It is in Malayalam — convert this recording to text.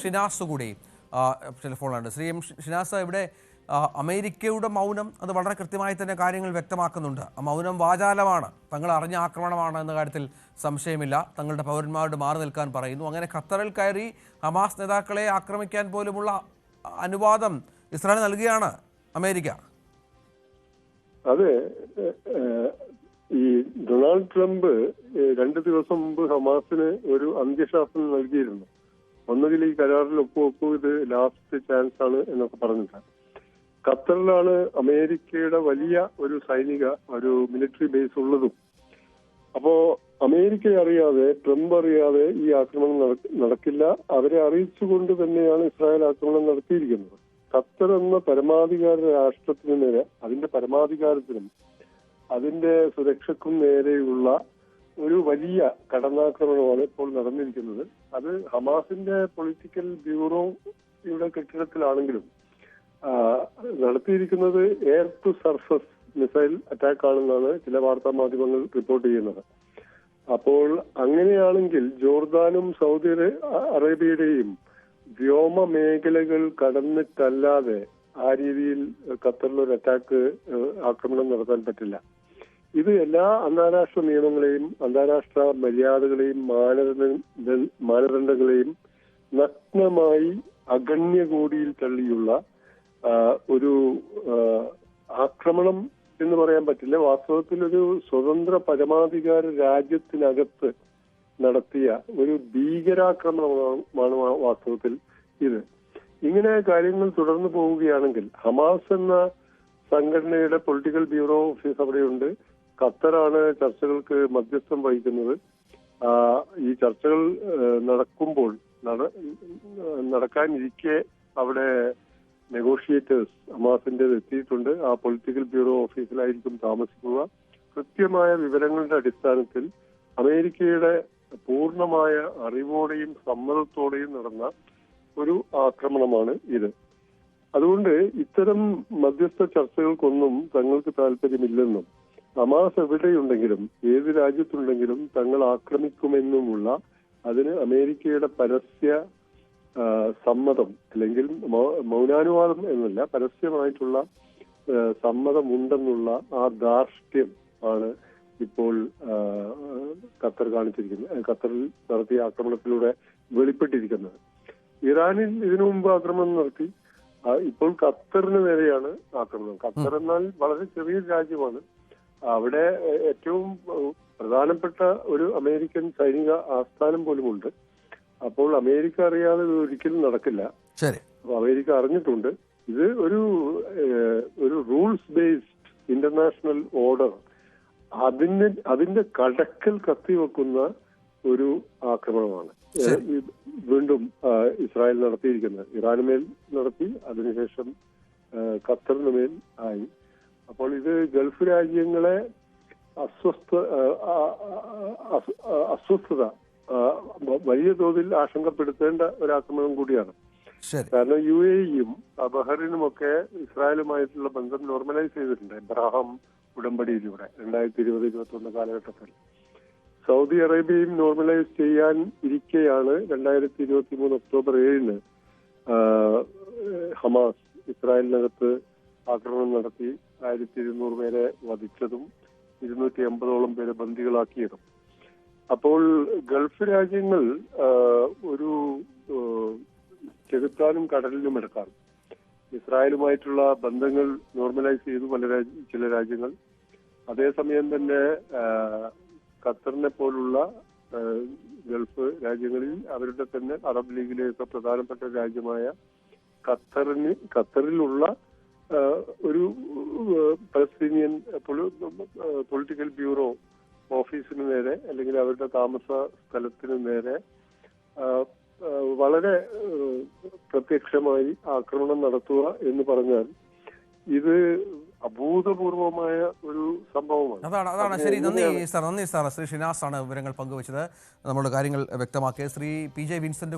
ഷിനാസ് കൂടി ടെലിഫോണിലുണ്ട്. ശ്രീ എം ഷിനാസ്, ഇവിടെ അമേരിക്കയുടെ മൗനം അത് വളരെ കൃത്യമായി തന്നെ കാര്യങ്ങൾ വ്യക്തമാക്കുന്നുണ്ട്. ആ മൗനം വാചാലമാണ്, തങ്ങൾ അറിഞ്ഞ ആക്രമണമാണ് എന്ന കാര്യത്തിൽ സംശയമില്ല. തങ്ങളുടെ പൗരന്മാരോട് മാറി നിൽക്കാൻ പറയുന്നു. അങ്ങനെ ഖത്തറിൽ കയറി ഹമാസ് നേതാക്കളെ ആക്രമിക്കാൻ പോലുമുള്ള അനുവാദം ഇസ്രായേൽ നൽകുകയാണ് അമേരിക്ക. അതെ, ഈ ഡൊണാൾഡ് ട്രംപ് 2 ദിവസം മുമ്പ് ഹമാസിന് ഒരു അന്ത്യശാസനം നൽകിയിരുന്നു. ഒന്നുകിൽ ഈ കരാറിൽ ഒപ്പുവെക്കൂ, ഇത് ലാസ്റ്റ് ചാൻസ് ആണ് എന്നൊക്കെ പറഞ്ഞിട്ടാണ്. ഖത്തറിലാണ് അമേരിക്കയുടെ വലിയ ഒരു ഒരു മിലിറ്ററി ബേസ് ഉള്ളതും. അപ്പോ അമേരിക്ക അറിയാതെ, ട്രംപ് അറിയാതെ ഈ ആക്രമണം നടക്കില്ല. അവരെ അറിയിച്ചുകൊണ്ട് തന്നെയാണ് ഇസ്രായേൽ ആക്രമണം നടത്തിയിരിക്കുന്നത്. ഖത്തർ എന്ന പരമാധികാര രാഷ്ട്രത്തിന് നേരെ, അതിന്റെ പരമാധികാരത്തിനും അതിന്റെ സുരക്ഷയ്ക്കും നേരെയുള്ള ഒരു വലിയ കടന്നാക്രമണമാണ് ഇപ്പോൾ നടന്നിരിക്കുന്നത്. അത് ഹമാസിന്റെ പൊളിറ്റിക്കൽ ബ്യൂറോയുടെ കെട്ടിടത്തിലാണെങ്കിലും നടത്തിയിരിക്കുന്നത് air to surface missile attack ആണെന്നാണ് ചില വാർത്താ മാധ്യമങ്ങൾ റിപ്പോർട്ട് ചെയ്യുന്നത്. അപ്പോൾ അങ്ങനെയാണെങ്കിൽ ജോർദാനും സൗദി അറേബ്യയുടെയും വ്യോമ മേഖലകൾ കടന്നിട്ടല്ലാതെ ആ രീതിയിൽ ഖത്തറിലൊരു ആക്രമണം നടത്താൻ പറ്റില്ല. ഇത് എല്ലാ അന്താരാഷ്ട്ര നിയമങ്ങളെയും അന്താരാഷ്ട്ര മര്യാദകളെയും മാനദണ്ഡങ്ങളെയും നഗ്നമായി അഗണ്യകോടിയിൽ തള്ളിയുള്ള ഒരു ആക്രമണം എന്ന് പറയാൻ പറ്റില്ല. വാസ്തവത്തിൽ ഒരു സ്വതന്ത്ര പരമാധികാര രാജ്യത്തിനകത്ത് നടത്തിയ ഒരു ഭീകരാക്രമണമാണ് വാസ്തവത്തിൽ ഇത്. ഇങ്ങനെ കാര്യങ്ങൾ തുടർന്നു പോവുകയാണെങ്കിൽ ഹമാസ് എന്ന സംഘടനയുടെ പൊളിറ്റിക്കൽ ബ്യൂറോ ഓഫീസ് അവിടെയുണ്ട്. ഖത്തറാണ് ചർച്ചകൾക്ക് മധ്യസ്ഥം വഹിക്കുന്നത്. ഈ ചർച്ചകൾ നടക്കാനിരിക്കെ അവിടെ നെഗോഷിയേറ്റേഴ്സ് ഹമാസിന്റെ എത്തിയിട്ടുണ്ട്. ആ പൊളിറ്റിക്കൽ ബ്യൂറോ ഓഫീസിലായിരിക്കും താമസിക്കുക. കൃത്യമായ വിവരങ്ങളുടെ അടിസ്ഥാനത്തിൽ അമേരിക്കയുടെ പൂർണ്ണമായ അറിവോടെയും സമ്മതത്തോടെയും നടന്ന ഒരു ആക്രമണമാണ് ഇത്. അതുകൊണ്ട് ഇത്തരം മധ്യസ്ഥ ചർച്ചകൾക്കൊന്നും തങ്ങൾക്ക് താല്പര്യമില്ലെന്നും ഹമാസ് എവിടെയുണ്ടെങ്കിലും ഏത് രാജ്യത്തുണ്ടെങ്കിലും തങ്ങൾ ആക്രമിക്കുമെന്നുമുള്ള അതിന് അമേരിക്കയുടെ പരസ്യ സമ്മതം, അല്ലെങ്കിൽ മൗനാനുവാദം എന്നല്ല, പരസ്യമായിട്ടുള്ള സമ്മതമുണ്ടെന്നുള്ള ആ ധാർഷ്ട്യം ആണ് ഇപ്പോൾ ഖത്തറിൽ നടത്തിയ ആക്രമണത്തിലൂടെ വെളിപ്പെട്ടിരിക്കുന്നത്. ഇറാനിൽ ഇതിനു മുമ്പ് ആക്രമണം നടത്തി. ഇപ്പോൾ ഖത്തറിന് നേരെയാണ് ആക്രമണം. ഖത്തർ എന്നാൽ വളരെ ചെറിയൊരു രാജ്യമാണ്. അവിടെ ഏറ്റവും പ്രധാനപ്പെട്ട ഒരു അമേരിക്കൻ സൈനിക ആസ്ഥാനം പോലുമുണ്ട്. അപ്പോൾ അമേരിക്ക അറിയാതെ ഇത് ഒരിക്കലും നടക്കില്ല. അപ്പൊ അമേരിക്ക അറിഞ്ഞിട്ടുണ്ട്. ഇത് ഒരു റൂൾസ് ബേസ്ഡ് ഇന്റർനാഷണൽ ഓർഡർ, അതിന്റെ കടക്കൽ കത്തിവെക്കുന്ന ഒരു ആക്രമണമാണ് വീണ്ടും ഇസ്രായേൽ നടത്തിയിരിക്കുന്നത്. ഇറാനുമേൽ നടത്തി, അതിനുശേഷം ഖത്തറിനുമേൽ ആയി. അപ്പോൾ ഇത് ഗൾഫ് രാജ്യങ്ങളെ അസ്വസ്ഥത വലിയ തോതിൽ ആശങ്കപ്പെടുത്തേണ്ട ഒരു ആക്രമണം കൂടിയാണ്. കാരണം UAE-യും ബഹ്റൈനും ഒക്കെ ഇസ്രായേലുമായിട്ടുള്ള ബന്ധം നോർമലൈസ് ചെയ്തിട്ടുണ്ട് എബ്രഹാം ഉടമ്പടിയിലൂടെ 2020-21 കാലഘട്ടത്തിൽ. സൗദി അറേബ്യയും നോർമലൈസ് ചെയ്യാൻ ഇരിക്കെയാണ് 2023 ഒക്ടോബർ 7-ന് ഹമാസ് ഇസ്രായേലിനകത്ത് ആക്രമണം നടത്തി 1200 പേരെ വധിച്ചതും 280ഓളം പേരെ ബന്ദികളാക്കിയതും. അപ്പോൾ ഗൾഫ് രാജ്യങ്ങൾ ഒരു ചെകുത്താനും കടലിലും എടുക്കാറ് ഇസ്രായേലുമായിട്ടുള്ള ബന്ധങ്ങൾ നോർമലൈസ് ചെയ്തു ചില രാജ്യങ്ങൾ. അതേസമയം തന്നെ ഖത്തറിനെ പോലുള്ള ഗൾഫ് രാജ്യങ്ങളിൽ അവരുടെ തന്നെ അറബ് ലീഗിലേക്ക് പ്രധാനപ്പെട്ട രാജ്യമായ ഖത്തറിലുള്ള ഒരു പലസ്തീനിയൻ പൊളിറ്റിക്കൽ ബ്യൂറോ ഓഫീസിന് നേരെ, അല്ലെങ്കിൽ അവരുടെ താമസ സ്ഥലത്തിന് നേരെ വളരെ പ്രത്യക്ഷമായി ആക്രമണം നടത്തുക എന്ന് പറഞ്ഞാൽ ഇത് അഭൂതപൂർവമായ ഒരു സംഭവമാണ്. അതാണ് ശരി. നന്ദി സാർ. ശ്രീ ഷിനാസ് ആണ് വിവരങ്ങൾ പങ്കുവച്ചത്. നമ്മുടെ കാര്യങ്ങൾ വ്യക്തമാക്കിയത്. Shri PJ Vincent